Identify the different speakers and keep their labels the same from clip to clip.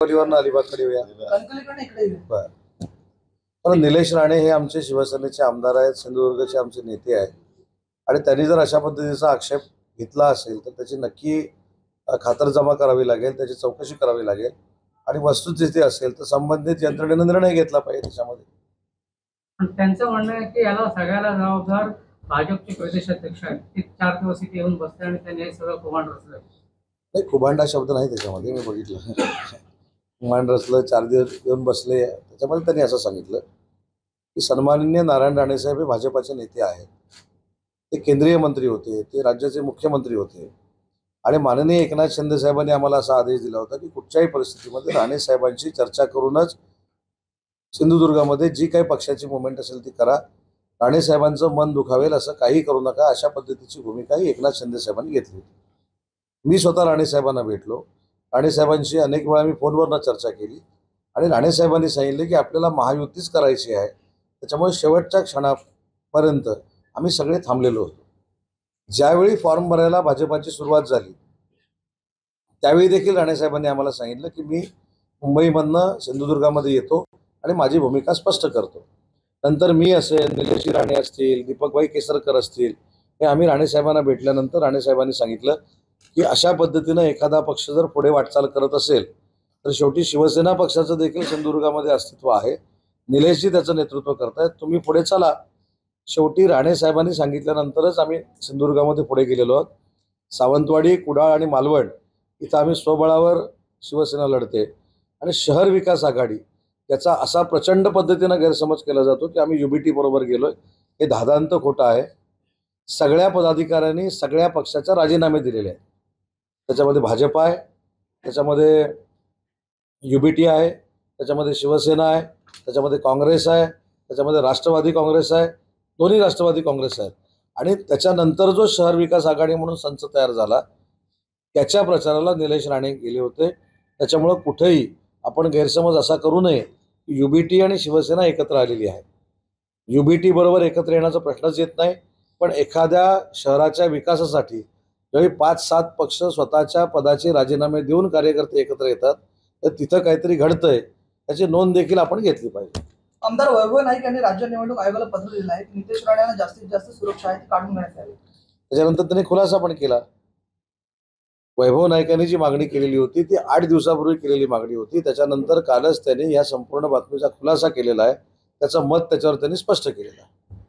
Speaker 1: अलिबागकडे येऊया. बरं. पण निलेश राणे हे आमचे शिवसेनेचे आमदार आहेत, सिंधुदुर्गचे आमचे नेते आहेत आणि त्यांनी जर अशा पद्धतीचा आक्षेप घेतला असेल तर त्याची नक्की खातरजमा करावी लागेल, त्याची चौकशी करावी लागेल आणि वस्तुस्थिती असेल तर संबंधित यंत्रणेनं निर्णय घेतला पाहिजे त्याच्यामध्ये.
Speaker 2: पण त्यांचं म्हणणं आहे की याला सगळ्याला जबाबदार भाजपचे प्रदेशाध्यक्ष आहेत. ते 4 दिवस इथे येऊन बसले आणि त्यांनी हे सगळं कुभांड रचलं.
Speaker 1: नाही, कुभांडा शब्द नाही त्याच्यामध्ये, मी बघितलं. कुभांड रचलं, 4 दिवस येऊन बसले, त्याच्यामध्ये त्यांनी असं सांगितलं की सन्माननीय नारायण राणे साहेब हे भाजपाचे नेते आहेत, ते केंद्रीय मंत्री होते, ते राज्याचे मुख्यमंत्री होते आणि माननीय एकनाथ शिंदे साहेबांनी आम्हाला असा आदेश दिला होता की कुठच्याही परिस्थितीमध्ये राणे साहेबांशी चर्चा करूनच सिंधुदुर्गामध्ये जी काही पक्षाची मुवमेंट असेल ती करा, राणे साहेबांचं मन दुखावेल असं काही करू नका, अशा पद्धतीची भूमिकाही एकनाथ शिंदे साहेबांनी घेतली होती. मी स्वतः राणे साहेबांना भेटलो, राणे साहेबांशी अनेक वेळा मी फोनवरनं चर्चा केली आणि राणे साहेबांनी सांगितले की आपल्याला महायुतीच करायची आहे, त्याच्यामुळे शेवटच्या क्षणापर्यंत आम्ही सगळे थांबलेलो होतो. ज्यावेळी फॉर्म भरायला भाजपाची सुरुवात झाली त्यावेळी देखील राणे साहेबांनी आम्हाला सांगितलं की मी मुंबईमधनं सिंधुदुर्गामध्ये येतो आणि माझी भूमिका स्पष्ट करतो. नंतर मी असेल, निलेश राणे असतील, दीपकभाई केसरकर असतील, हे आम्ही राणे साहेबांना भेटल्यानंतर राणे साहेबांनी सांगितलं की अशा पद्धतीनं एखादा पक्ष जर पुढे वाटचाल करत असेल तर शेवटी शिवसेना पक्षाचं देखील सिंधुदुर्गामध्ये अस्तित्व आहे, निलेशजी त्याचं नेतृत्व करतायत, तुम्ही पुढे चला. शेवटी राणे साहेबांनी सांगितल्यानंतरच आम्ही सिंधुदुर्गामध्ये पुढे गेलेलो आहोत. सावंतवाडी, कुडाळ आणि मालवण इथं आम्ही स्वबळावर शिवसेना लढते आणि शहर विकास आघाडी याचा असा प्रचंड पद्धतीनं गैरसमज केला जातो की आम्ही UBT बरोबर गेलोय, हे धादांत खोटं आहे. सगळ्या पदाधिकाऱ्यांनी सगळ्या पक्षाचे राजीनामे दिलेले आहेत. त्याच्यामध्ये भाजप आहे, त्याच्यामध्ये UBT आहे, त्याच्यामध्ये शिवसेना आहे, त्याच्यामध्ये काँग्रेस आहे, त्याच्यामध्ये राष्ट्रवादी काँग्रेस आहे, दोन्ही राष्ट्रवादी काँग्रेस आहेत आणि त्याच्यानंतर जो शहर विकास आघाडी म्हणून संच तयार झाला त्याच्या प्रचाराला निलेश राणे गेले होते. त्याच्यामुळं कुठेही आपण गैरसमज असा करू नये की UBT आणि शिवसेना एकत्र आलेली आहे. UBT बरोबर एकत्र येण्याचा प्रश्नच येत नाही, पण एखाद्या शहराच्या विकासासाठी ज्यावेळी 5-7 पक्ष स्वतःच्या पदाचे राजीनामे देऊन कार्यकर्ते एकत्र येतात तर तिथं काहीतरी घडतंय, त्याची नोंद देखील आपण घेतली पाहिजे.
Speaker 3: आमदार वैभव नाईक यांनी राज्य निवडणूक आयोगाला पत्र दिलं आहे की नितेश राणे यांना जास्तीत जास्त सुरक्षा आहे ती काढून घेण्यात यावी.
Speaker 1: त्याच्यानंतर त्यांनी खुलासा पण केला. वैभव नाईकांनी जी मागणी केलेली होती ती 8 दिवसापूर्वी केलेली मागणी होती. त्याच्यानंतर कालच त्यांनी या संपूर्ण बातमीचा खुलासा केलेला आहे, त्याचं मत त्याच्यावर त्यांनी स्पष्ट केलेलं आहे.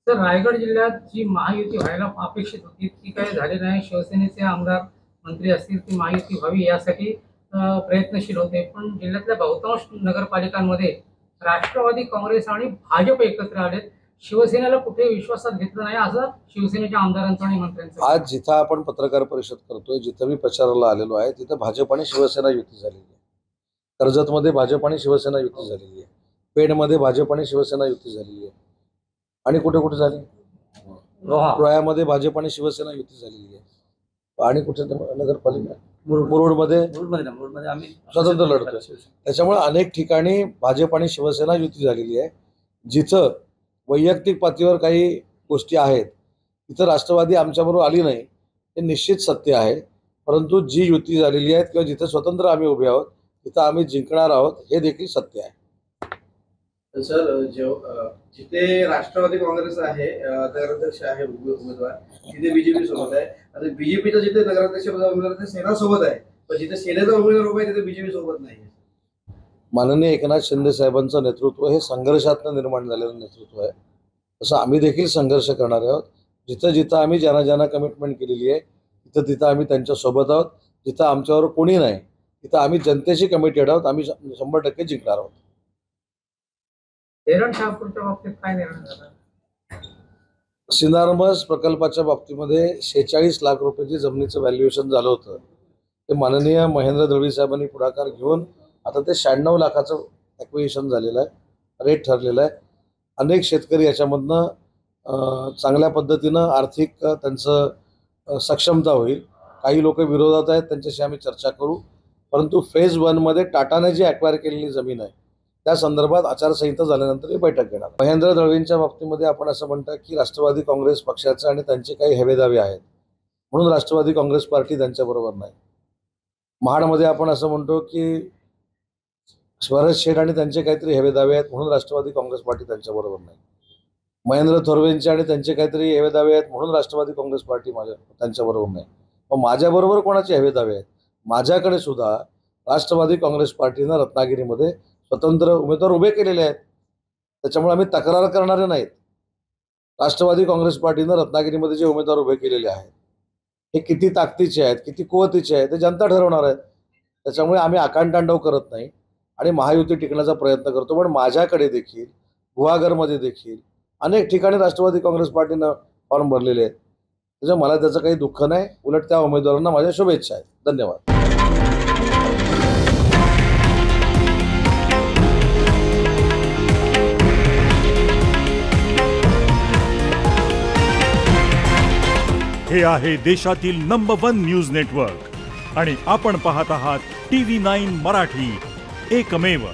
Speaker 2: तर रायगड जिल्ह्यात जी महायुती व्हायला अपेक्षित होती ती काही झाली नाही. शिवसेनेचे आमदार मंत्री असतील ती महायुती व्हावी यासाठी प्रयत्नशील होते, पण जिल्ह्यातल्या बहुतांश नगरपालिकांमध्ये राष्ट्रवादी काँग्रेस आणि भाजप एकत्र आलेत. शिवसेनेला कुठे विश्वासात घेतलं नाही असं शिवसेनेच्या आमदारांचं आणि मंत्र्यांचं.
Speaker 1: आज जिथं आपण पत्रकार परिषद करतोय, जिथं मी प्रचाराला आलेलो आहे तिथं भाजप आणि शिवसेना युती झालेली आहे. कर्जतमध्ये भाजप आणि शिवसेना युती झालेली आहे, पेडमध्ये भाजप आणि शिवसेना युती झालेली आहे आणि कुठे कुठे झाली, रोह्यामध्ये भाजप आणि शिवसेना युती झालेली आहे आणि कुठे नगरपालिका मुरुडमध्ये
Speaker 3: आम्ही
Speaker 1: स्वतंत्र लढतोय. त्याच्यामुळे अनेक ठिकाणी भाजप आणि शिवसेना युती झालेली आहे. जिथं वैयक्तिक पातळीवर काही गोष्टी आहेत तिथं राष्ट्रवादी आमच्याबरोबर आली नाही, हे निश्चित सत्य आहे. परंतु जी युती झालेली आहे किंवा जिथं स्वतंत्र आम्ही उभे आहोत तिथं आम्ही जिंकणार आहोत, हे देखील सत्य आहे.
Speaker 4: सर, जिथे राष्ट्रवादी काँग्रेस आहे, नगराध्यक्ष आहे उमेदवार, तिथे BJP सोबत आहे. आता BJPचा जिथे नगराध्यक्ष उमेदवार ते सेना सोबत आहे, पण जिथे सेनेचा उमेदवार उभा आहे तिथे BJP सोबत नाही.
Speaker 1: माननीय एकनाथ शिंदे साहेबांचं नेतृत्व हे संघर्षातनं निर्माण झालेलं नेतृत्व आहे. तसं आम्ही देखील संघर्ष करणार आहोत. जिथं जिथं आम्ही ज्यांना कमिटमेंट केलेली आहे तिथं तिथं आम्ही त्यांच्या सोबत आहोत. जिथं आमच्यावर कोणी नाही तिथं आम्ही जनतेशी कमिटेड आहोत, आम्ही 100% जिंकणार आहोत.
Speaker 2: धरण शहापूरच्या बाबतीत काय निर्णय झाला?
Speaker 1: सिनारमस प्रकल्पाच्या बाबतीमध्ये 46 लाख रुपयाची जमिनीचं व्हॅल्युएशन झालं होतं. ते माननीय महेंद्र दळवी साहेबांनी पुढाकार घेऊन आता ते 96 लाखाचं ॲक्विजिशन झालेलं आहे, रेट ठरलेलं आहे. अनेक शेतकरी याच्यामधनं चांगल्या पद्धतीनं आर्थिक त्यांचं सक्षमता होईल. काही लोक विरोधात आहेत, त्यांच्याशी आम्ही चर्चा करू. परंतु फेज 1मध्ये टाटाने जी ॲक्वायर केलेली जमीन आहे त्या संदर्भात आचारसंहिता झाल्यानंतर ही बैठक घेणार. महेंद्र दळवींच्या बाबतीमध्ये आपण असं म्हणता की राष्ट्रवादी काँग्रेस पक्षाचे आणि त्यांचे काही हेवेदावे आहेत म्हणून राष्ट्रवादी काँग्रेस पार्टी त्यांच्याबरोबर नाही. महाडमध्ये आपण असं म्हणतो की स्वराज शेठ आणि त्यांचे काहीतरी हेवे दावे आहेत म्हणून राष्ट्रवादी काँग्रेस पार्टी त्यांच्याबरोबर नाही. महेंद्र थोरवेंचे आणि त्यांचे काहीतरी हेवे दावे आहेत म्हणून राष्ट्रवादी काँग्रेस पार्टी त्यांच्याबरोबर नाही. मग माझ्याबरोबर कोणाचे हेवे दावे आहेत? माझ्याकडे सुद्धा राष्ट्रवादी काँग्रेस पार्टीनं रत्नागिरीमध्ये स्वतंत्र उमेदवार उभे केलेले आहेत. त्याच्यामुळे आम्ही तक्रार करणारे नाहीत. राष्ट्रवादी काँग्रेस पार्टीनं रत्नागिरीमध्ये जे उमेदवार उभे केलेले आहेत हे किती ताकदीचे आहेत, किती कुवतीचे आहेत ते जनता ठरवणार आहेत. त्याच्यामुळे आम्ही आकांतांडव करत नाही आणि महायुती टिकण्याचा प्रयत्न करतो. पण माझ्याकडे देखील गुहागरमध्ये देखील अनेक ठिकाणी राष्ट्रवादी काँग्रेस पार्टीनं फॉर्म भरलेले आहेत. त्याच्यामुळे मला त्याचं काही दुःख नाही. उलट त्या उमेदवारांना माझ्या शुभेच्छा आहेत. धन्यवाद.
Speaker 5: हे आहे देशातील नंबर 1 न्यूज नेटवर्क आणि आपण पाहत आहात TV9 मराठी, एकमेव.